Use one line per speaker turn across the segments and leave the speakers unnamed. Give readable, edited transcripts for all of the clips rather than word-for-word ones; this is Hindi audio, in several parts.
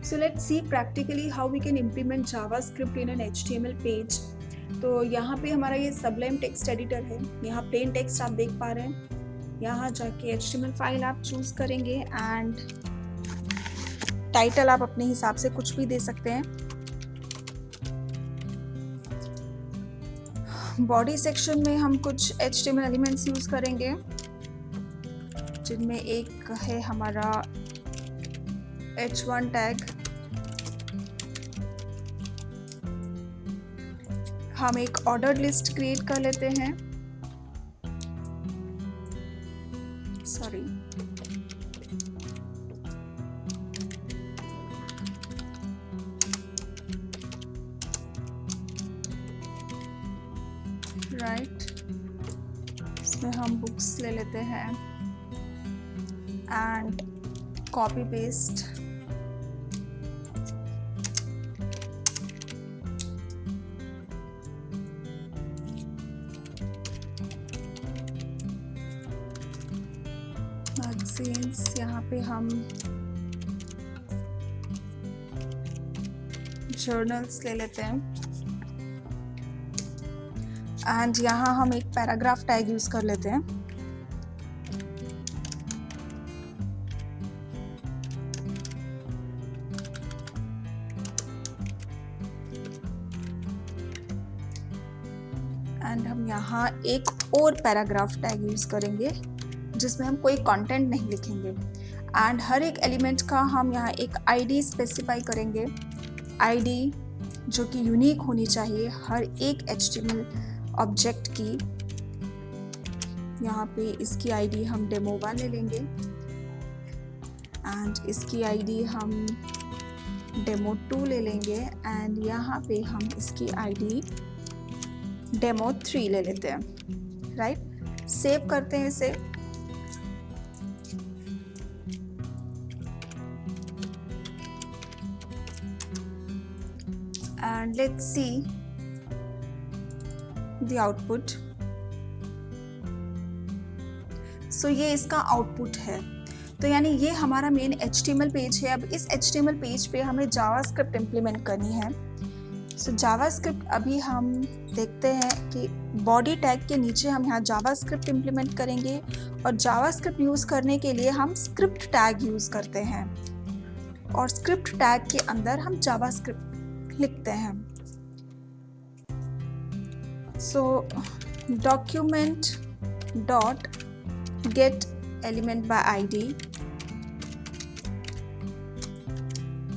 So let's see practically how we can implement JavaScript in an HTML page. तो यहाँ पे हमारा ये Sublime Text Editor है, यहाँ plain text आप देख पा रहे हैं। यहाँ जाके HTML फाइल आप चूज करेंगे एंड टाइटल आप अपने हिसाब से कुछ भी दे सकते हैं। बॉडी सेक्शन में हम कुछ HTML एलिमेंट्स यूज करेंगे, जिनमें एक है हमारा h1 टैग। हम एक ऑर्डर लिस्ट क्रिएट कर लेते हैं, सॉरी, राइट। इसमें हम बुक्स ले लेते हैं एंड कॉपी पेस्ट। मैगजीन्स, यहाँ पे हम जर्नल्स ले लेते हैं एंड यहाँ हम एक पैराग्राफ टैग यूज कर लेते हैं। एंड हम यहाँ एक और पैराग्राफ टैग यूज करेंगे जिसमें हम कोई कंटेंट नहीं लिखेंगे एंड हर एक एलिमेंट का हम यहाँ एक आईडी स्पेसिफाई करेंगे, आईडी जो कि यूनिक होनी चाहिए हर एक HTML ऑब्जेक्ट की। यहाँ पे इसकी आईडी हम डेमो1 ले लेंगे एंड इसकी आईडी हम डेमो2 ले लेंगे एंड यहाँ पे हम इसकी आईडी डेमो3 ले लेते हैं, राइट। सेव करते हैं इसे and let's see the output. So ये इसका आउटपुट है। तो यानी ये हमारा मेन HTML पेज है। अब इस HTML पेज पे हमें जावास्क्रिप्ट इम्प्लीमेंट करनी है। सो जावास्क्रिप्ट अभी हम देखते हैं कि बॉडी टैग के नीचे हम यहाँ जावास्क्रिप्ट इम्प्लीमेंट करेंगे और जावास्क्रिप्ट यूज़ करने के लिए हम स्क्रिप्ट टैग यूज़ करते हैं और स्क्रिप्ट टैग के अंदर हम जावास्क्रिप्ट लिखते हैं। So document dot get element by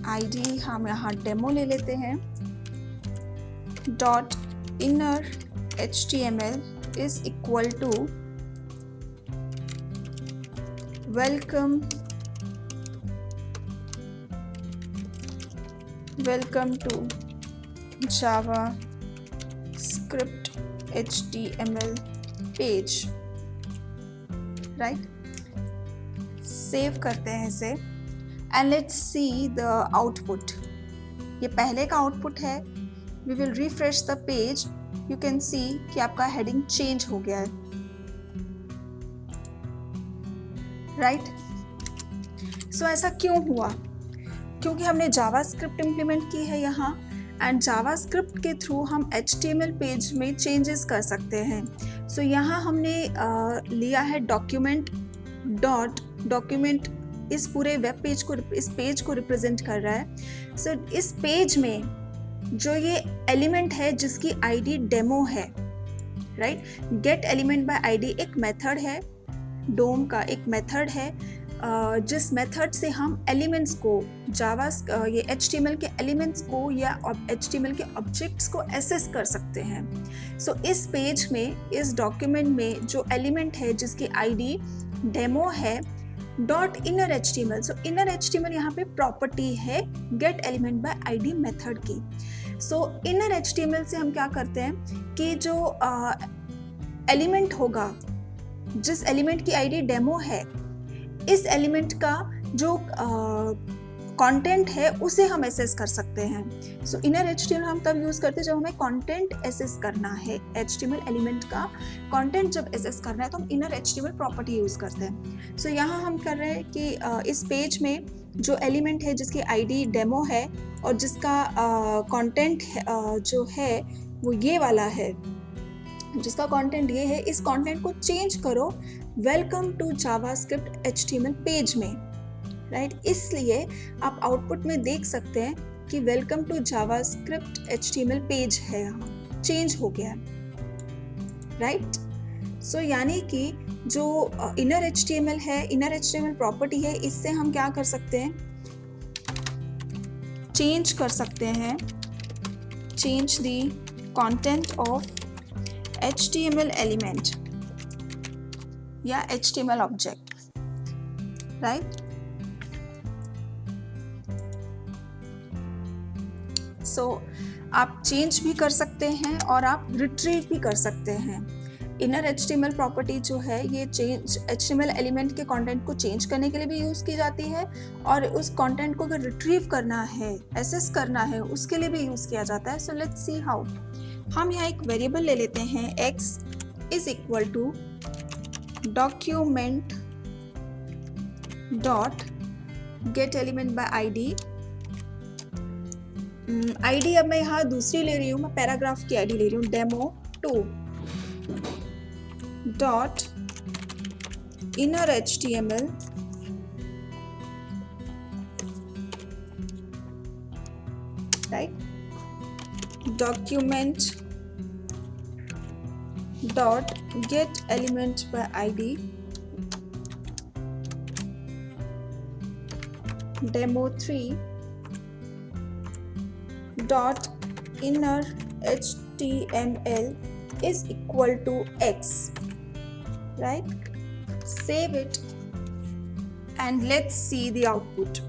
ID हम यहाँ डेमो ले लेते हैं। Dot inner HTML is equal to welcome to JavaScript HTML page, right? Save करते हैं इसे and let's see the output. ये पहले का आउटपुट है। We will refresh the page. You can see कि आपका हेडिंग चेंज हो गया है, राइट। सो ऐसा क्यों हुआ? क्योंकि हमने जावास्क्रिप्ट इम्प्लीमेंट की है यहाँ एंड जावास्क्रिप्ट के थ्रू हम HTML पेज में चेंजेस कर सकते हैं। सो यहाँ हमने लिया है डॉक्यूमेंट इस पूरे वेब पेज को, इस पेज को रिप्रेजेंट कर रहा है। सो इस पेज में जो ये एलिमेंट है जिसकी आईडी डेमो है, right. Gate element by ID एक मेथड है, डोम का एक मेथड है जिस मेथड से हम एलिमेंट्स को ये HTML के एलिमेंट्स को या HTML के ऑब्जेक्ट्स को एसेस कर सकते हैं। सो इस पेज में, इस डॉक्यूमेंट में जो एलिमेंट है जिसकी आईडी डेमो है dot inner HTML। So inner HTML यहाँ पे प्रॉपर्टी है get element by ID method की। सो इनर HTML से हम क्या करते हैं कि जो एलिमेंट होगा, जिस एलिमेंट की आईडी डेमो है, इस एलिमेंट का जो कंटेंट है उसे हम एसेस कर सकते हैं। सो इनर HTML हम तब यूज़ करते हैं जब हमें कंटेंट एसेस करना है। HTML एलिमेंट का कंटेंट जब एसेस करना है तो हम इनर HTML प्रॉपर्टी यूज़ करते हैं। सो यहाँ हम कर रहे हैं कि इस पेज में जो एलिमेंट है जिसकी आईडी डेमो है और जिसका कंटेंट जो है वो ये वाला है, जिसका कंटेंट ये है, इस कंटेंट को चेंज करो welcome to JavaScript HTML page में, राइट। इसलिए आप आउटपुट में देख सकते हैं कि welcome to JavaScript HTML page है, यहाँ चेंज हो गया है, राइट। सो यानी कि जो इनर एचटीएमएल है, इनर एचटीएमएल प्रॉपर्टी है, इससे हम क्या कर सकते हैं, चेंज कर सकते हैं, change the content of HTML element या HTML ऑब्जेक्ट, राइट। सो आप चेंज भी कर सकते हैं और आप रिट्रीव भी कर सकते हैं। इनर HTML प्रॉपर्टी जो है ये चेंज HTML एलिमेंट के कंटेंट को चेंज करने के लिए भी यूज़ की जाती है और उस कंटेंट को अगर रिट्रीव करना है, एसेस करना है, उसके लिए भी यूज़ किया जाता है। So let's see how. हम यहाँ एक वेरिएबल ले लेते हैं, x is equal to document dot get element by ID. ID अब मैं यहाँ दूसरी ले रही हूँ, मैं पैराग्राफ की आईडी ले रही हूँ, demo2 dot inner HTML right, document dot get element by id demo3 dot inner html is equal to x, right? Save it and let's see the output.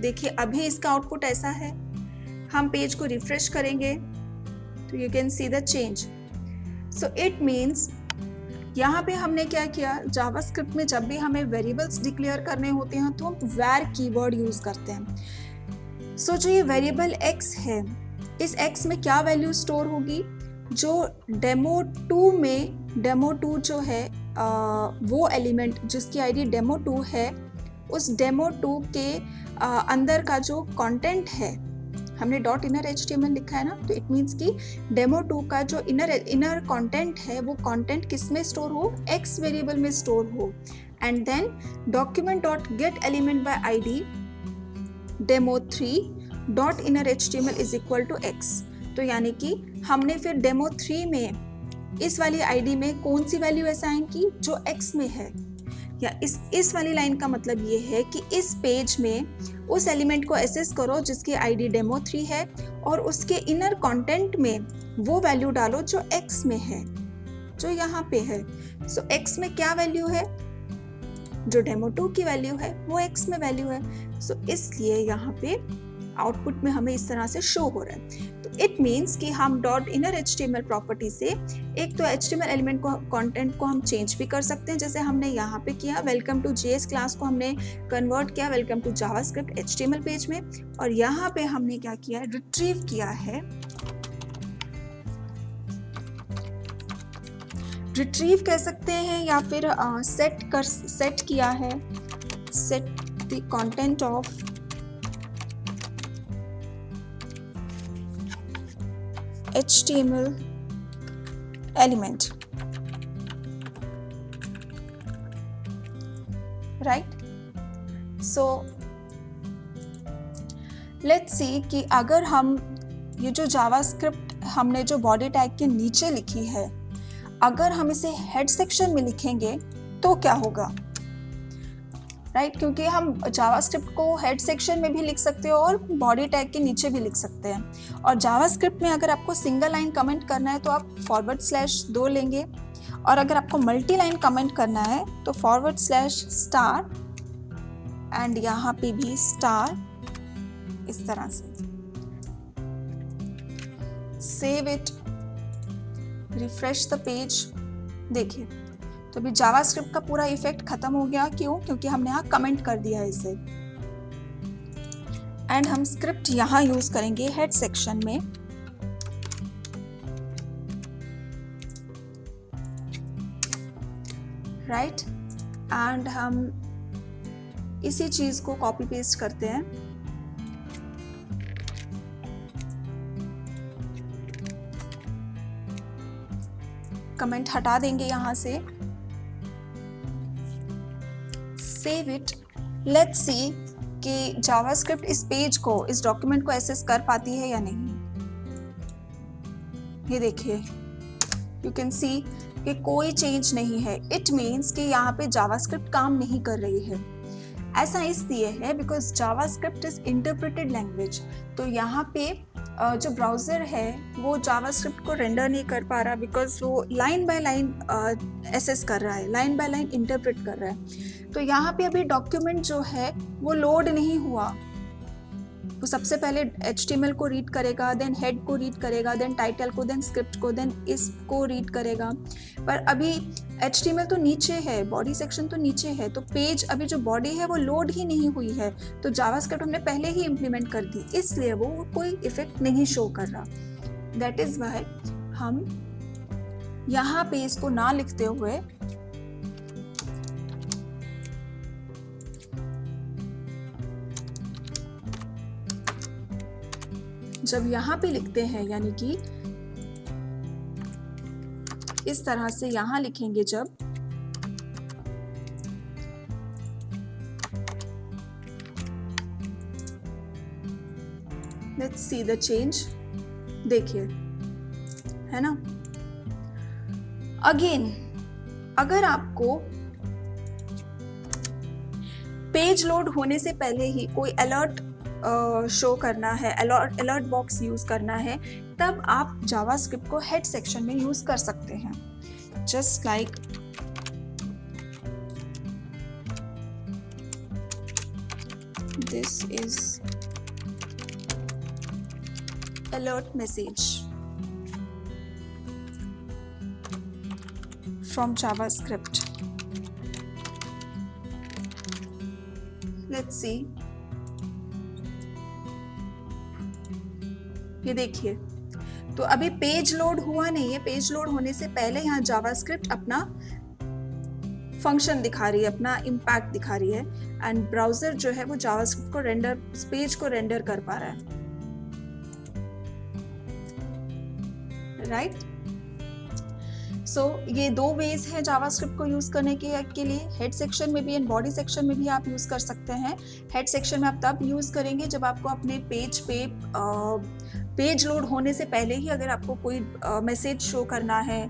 देखिए अभी इसका आउटपुट ऐसा है। हम पेज को रिफ्रेश करेंगे तो you can see the change. So it means यहाँ पे हमने क्या किया, जावास्क्रिप्ट में जब भी हमें वेरिएबल्स डिक्लेयर करने होते हैं तो हम वर कीवर्ड यूज करते हैं। सो जो ये वेरिएबल x है, इस x में क्या वैल्यू स्टोर होगी, जो demo2 में, demo2 जो है वो एलिमेंट जिसकी आईडी demo2 है, उस demo2 के अंदर का जो कंटेंट है, हमने डॉट इनर HTML लिखा है ना, तो इट मीन्स कि demo2 का जो इनर कंटेंट है वो कंटेंट किस में स्टोर हो, x वेरिएबल में स्टोर हो। And then document dot get element by ID demo3 dot inner HTML is equal to x। तो यानी कि हमने फिर demo3 में इस वाली आईडी में कौन सी वैल्यू असाइन की, जो x में है, या इस वाली लाइन का मतलब ये है कि इस पेज में उस एलिमेंट को एसेस करो जिसकी आईडी demo3 है और उसके इनर कंटेंट में वो वैल्यू डालो जो x में है, जो यहाँ पे है। सो x में क्या वैल्यू है, जो demo2 की वैल्यू है वो x में वैल्यू है। सो इसलिए यहाँ पे आउटपुट में हमें इस तरह से शो हो रहा है। तो इट मीन्स कि हम डॉट इनर HTML प्रॉपर्टी से एक तो HTML एलिमेंट को, कंटेंट को हम चेंज भी कर सकते हैं, जैसे हमने यहाँ पे किया, वेलकम टू JS क्लास को हमने कन्वर्ट किया welcome to JavaScript HTML page में, और यहाँ पे हमने क्या किया, रिट्रीव किया है, रिट्रीव कह सकते हैं या फिर सेट किया है, set the content of HTML element, right? So let's see कि अगर हम ये जो जावास्क्रिप्ट हमने जो बॉडी टैग के नीचे लिखी है, अगर हम इसे हेड सेक्शन में लिखेंगे तो क्या होगा, राइट? क्योंकि हम जावास्क्रिप्ट को हेड सेक्शन में भी लिख सकते हो और बॉडी टैग के नीचे भी लिख सकते हैं। और जावास्क्रिप्ट में अगर आपको सिंगल लाइन कमेंट करना है तो आप /2 लेंगे, और अगर आपको मल्टी लाइन कमेंट करना है तो /* एंड यहाँ पे भी स्टार, इस तरह से। Save it, refresh the page. देखिए तो अभी जावास्क्रिप्ट का पूरा इफेक्ट खत्म हो गया। क्यों? क्योंकि हमने यहाँ कमेंट कर दिया है इसे। एंड हम स्क्रिप्ट यहाँ यूज करेंगे हेड सेक्शन में। राइट, एंड हम इसी चीज़ को कॉपी पेस्ट करते हैं। कमेंट हटा देंगे यहाँ से, सेव इट। लेट्स सी कि जावास्क्रिप्ट इस पेज को, इस डॉक्यूमेंट को एक्सेस कर पाती है या नहीं। ये देखिए, यू कैन सी कि कोई चेंज नहीं है। इट मीन्स कि यहाँ पे जावास्क्रिप्ट काम नहीं कर रही है। ऐसा इसलिए है because JavaScript is interpreted language. तो यहाँ पे जो ब्राउज़र है वो जावास्क्रिप्ट को रेंडर नहीं कर पा रहा, बिकॉज वो लाइन बाय लाइन एसेस कर रहा है, लाइन बाय लाइन इंटरप्रेट कर रहा है। तो यहाँ पे अभी डॉक्यूमेंट जो है वो लोड नहीं हुआ। वो सबसे पहले HTML को रीड करेगा, देन हेड को रीड करेगा, देन टाइटल को, देन स्क्रिप्ट को, देन इसको रीड करेगा। पर अभी HTML तो नीचे है, बॉडी सेक्शन तो नीचे है, तो पेज अभी जो बॉडी है वो लोड ही नहीं हुई है। तो जावास्क्रिप्ट हमने पहले ही इम्प्लीमेंट कर दी, इसलिए वो कोई इफेक्ट नहीं शो कर रहा। दैट इज वाई हम यहाँ पे इसको ना लिखते हुए जब यहाँ पे लिखते हैं, यानी कि इस तरह से यहाँ लिखेंगे जब, लेट्स सी द चेंज। देखिए, है ना। अगेन, अगर आपको पेज लोड होने से पहले ही कोई अलर्ट शो करना है, अलर्ट बॉक्स यूज करना है, तब आप जावास्क्रिप्ट को हेड सेक्शन में यूज कर सकते हैं। Just like this is alert message from JavaScript. Let's see, ये देखिए, तो अभी पेज लोड हुआ नहीं है। पेज लोड होने से पहले यहाँ जावास्क्रिप्ट अपना फंक्शन दिखा रही है, अपना इम्पैक्ट दिखा रही है, एंड ब्राउजर जो है वो जावास्क्रिप्ट को रेंडर, पेज को रेंडर कर पा रहा है, राइट। सो ये दो वेज है जावास्क्रिप्ट को यूज करने के लिए। हेड सेक्शन में भी एंड बॉडी सेक्शन में भी आप यूज कर सकते हैं। हेड सेक्शन में आप तब यूज करेंगे जब आपको अपने पेज पे पेज लोड होने से पहले ही अगर आपको कोई मैसेज शो करना है,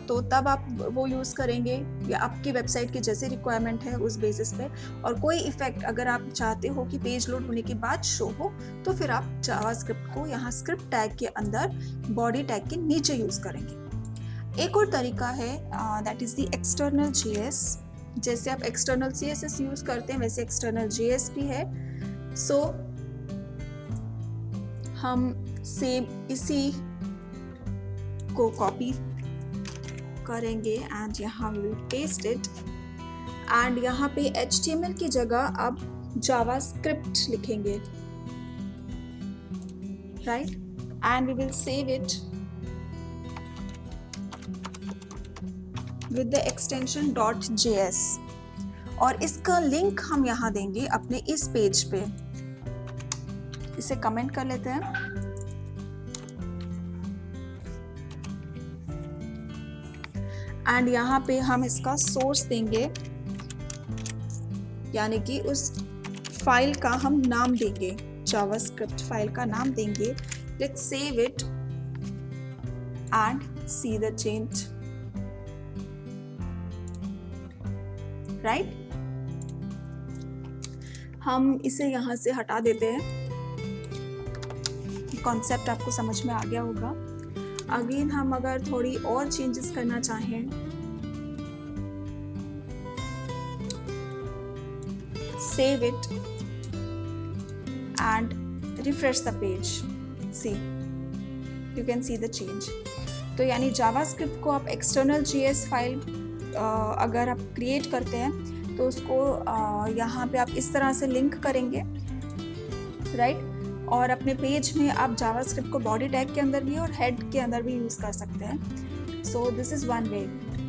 तो तब आप वो यूज़ करेंगे, या आपकी वेबसाइट की जैसे रिक्वायरमेंट है उस बेसिस पे। और कोई इफेक्ट अगर आप चाहते हो कि पेज लोड होने के बाद शो हो, तो फिर आप जावास्क्रिप्ट को यहाँ स्क्रिप्ट टैग के अंदर बॉडी टैग के नीचे यूज़ करेंगे। एक और तरीका है, that is the external JS। जैसे आप एक्सटर्नल CSS यूज़ करते हैं वैसे एक्सटर्नल JS भी है। सो हम सेम इसी को कॉपी करेंगे एंड यहाँ विल पेस्ट इट, एंड यहाँ पे HTML की जगह अब जावास्क्रिप्ट लिखेंगे, right, and we will save it with the extension .js, और इसका लिंक हम यहाँ देंगे अपने इस पेज पे। इसे कमेंट कर लेते हैं, एंड यहाँ पे हम इसका सोर्स देंगे, यानी कि उस फाइल का हम नाम देंगे, जावास्क्रिप्ट फाइल का नाम देंगे। Let's save it and C the change, right. हम इसे यहाँ से हटा देते हैं। कॉन्सेप्ट आपको समझ में आ गया होगा। अगेन हम अगर थोड़ी और चेंजेस करना चाहें, save it and refresh the page, see you can see the change. तो यानी जावास्क्रिप्ट को आप एक्सटर्नल JS फाइल अगर आप क्रिएट करते हैं तो उसको यहाँ पे आप इस तरह से लिंक करेंगे, राइट, और अपने पेज में आप जावास्क्रिप्ट को बॉडी टैग के अंदर भी और हेड के अंदर भी यूज़ कर सकते हैं। So this is one way.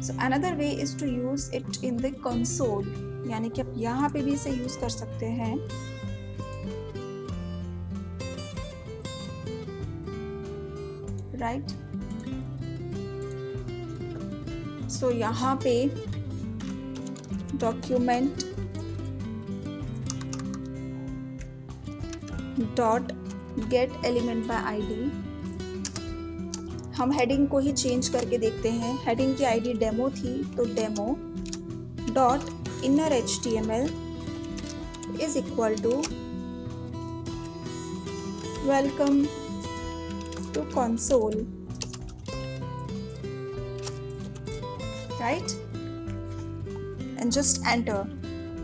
So another way is to use it in the console. यानी कि आप यहाँ पे भी इसे यूज कर सकते हैं। राइट, सो यहाँ पे document dot get element by ID, हम हेडिंग को ही चेंज करके देखते हैं। हेडिंग की आईडी डेमो थी, तो demo dot inner HTML is equal to welcome to console, right, and just enter,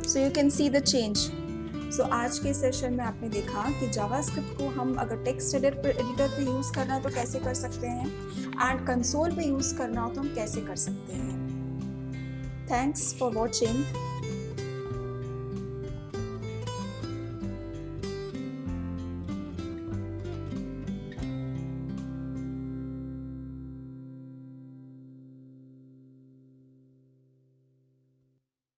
so you can see the change. So आज के सेशन में आपने देखा कि जावास्क्रिप्ट को हम अगर टेक्स्ट एडिटर पे यूज़ करना है तो कैसे कर सकते हैं, एंड कंसोल पे यूज़ करना हो तो हम कैसे कर सकते हैं। Thanks for watching.